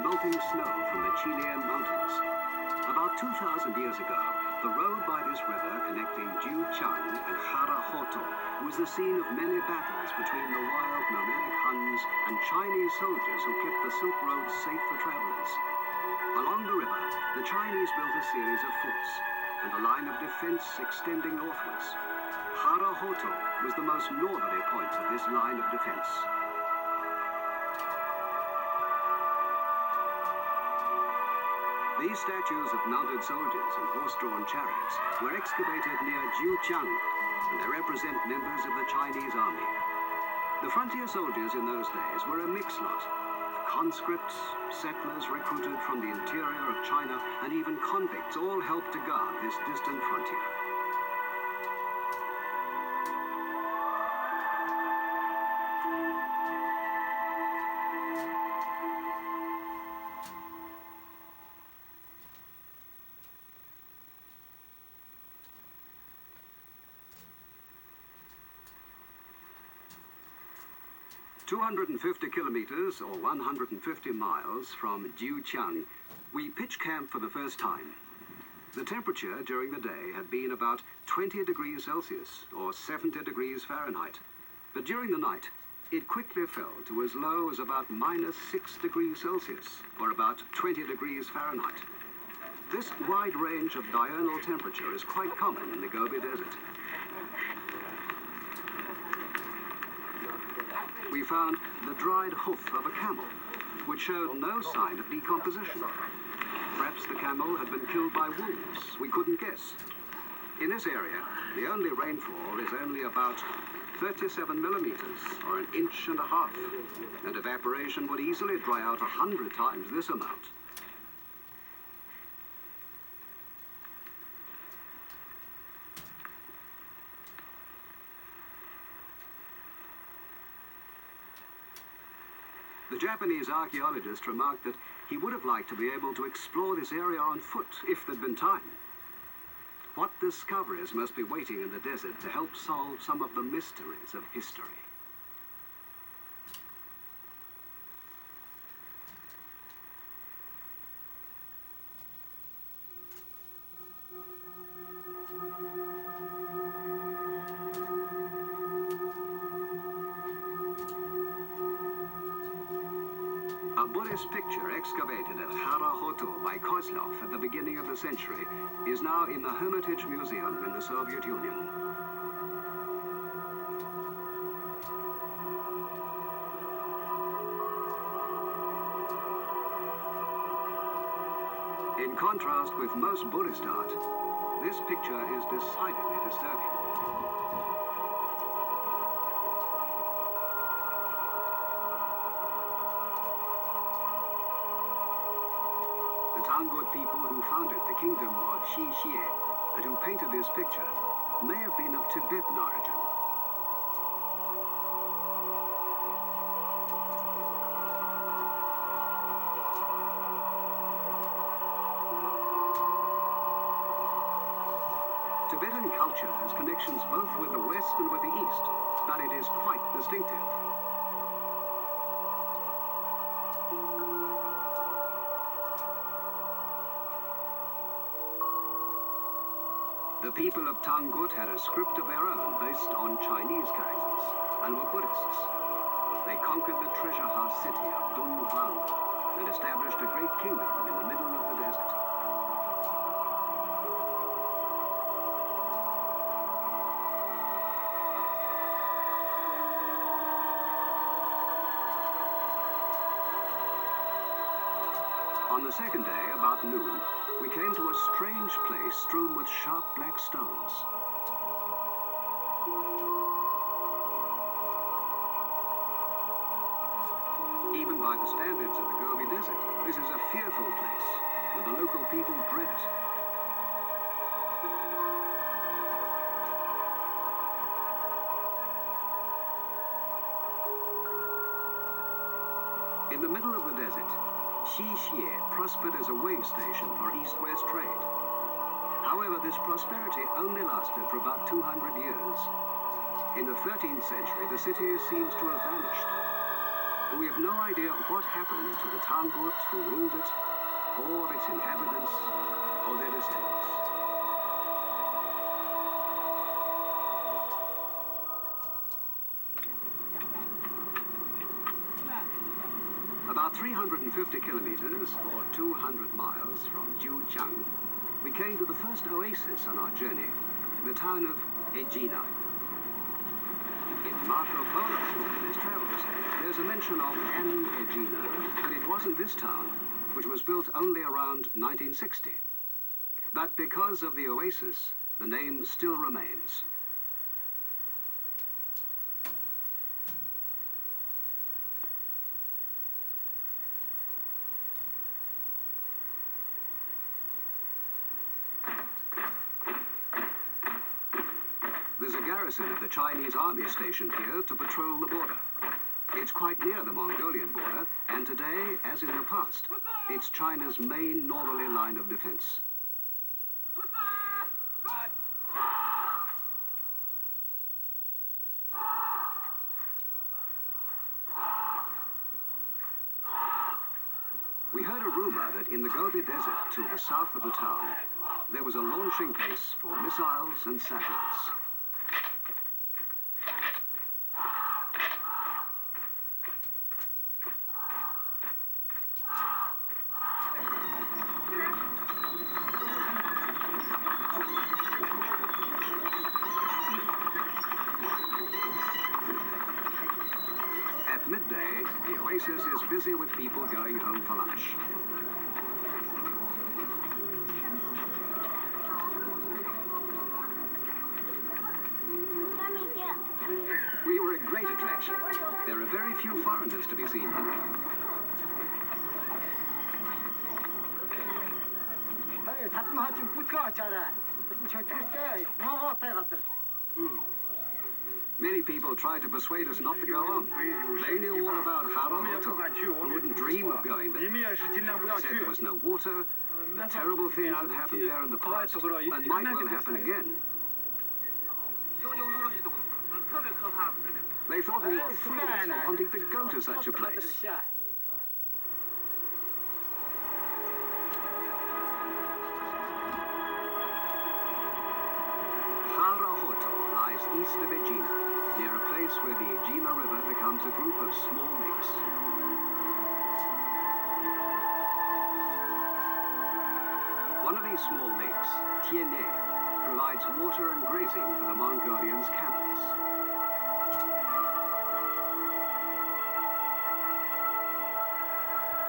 and melting snow from the Chilean mountains. About 2,000 years ago, the road by this river connecting Jiuqiang and Khara-khoto was the scene of many battles between the wild nomadic Huns and Chinese soldiers who kept the Silk Road safe for travelers. Along the river, the Chinese built a series of forts and a line of defense extending northwards. Khara-khoto was the most northerly point of this line of defense. These statues of mounted soldiers and horse-drawn chariots were excavated near Jiuqiang, and they represent members of the Chinese army. The frontier soldiers in those days were a mixed lot. Conscripts, settlers recruited from the interior of China, and even convicts all helped to guard this distant frontier. "250 kilometers, or 150 miles from Jiuqiang, we pitch camp for the first time. The temperature during the day had been about 20 degrees Celsius, or 70 degrees Fahrenheit. But during the night, it quickly fell to as low as about -6 degrees Celsius, or about 20 degrees Fahrenheit. This wide range of diurnal temperature is quite common in the Gobi Desert. We found the dried hoof of a camel, which showed no sign of decomposition. Perhaps the camel had been killed by wolves. We couldn't guess. In this area, the only rainfall is only about 37 millimeters, or 1.5 inches, and evaporation would easily dry out 100 times this amount. The Japanese archaeologist remarked that he would have liked to be able to explore this area on foot if there'd been time. What discoveries must be waiting in the desert to help solve some of the mysteries of history? A Buddhist picture excavated at Khara-khoto by Kozlov at the beginning of the century is now in the Hermitage Museum in the Soviet Union. In contrast with most Buddhist art, this picture is decidedly disturbing. The Tangut people who founded the kingdom of Xie and who painted this picture may have been of Tibetan origin. Tibetan culture has connections both with the West and with the East, but it is quite distinctive. The people of Tangut had a script of their own based on Chinese characters and were Buddhists. They conquered the treasure house city of Dunhuang and established a great kingdom in the middle of the desert. On the second day, about noon, we came to a strange place strewn with sharp black stones. Even by the standards of the Gobi Desert, this is a fearful place, and the local people dread it. In the middle of the desert, Xie prospered as a way station for east-west trade. However, this prosperity only lasted for about 200 years. In the 13th century, the city seems to have vanished. We have no idea what happened to the Tangut who ruled it, or its inhabitants, or their descendants. About 350 kilometers, or 200 miles from Jiuchang, we came to the first oasis on our journey, the town of Egina. In Marco Polo's book in his travels, there's a mention of an Egina, but it wasn't this town, which was built only around 1960. But because of the oasis, the name still remains. There's a garrison of the Chinese army stationed here to patrol the border. It's quite near the Mongolian border, and today, as in the past, it's China's main northerly line of defense. We heard a rumor that in the Gobi Desert to the south of the town, there was a launching base for missiles and satellites. At midday, the oasis is busy with people going home for lunch. We were a great attraction. There are very few foreigners to be seen here. Many people tried to persuade us not to go on. They knew all about Khara-khoto and wouldn't dream of going there. They said there was no water, the terrible things that happened there in the past, and might well happen again. They thought we were fools for wanting to go to such a place. Khara-khoto lies east of Egina, near a place where the Egina River becomes a group of small lakes. One of these small lakes, Tiene, provides water and grazing for the Mongolians' camels.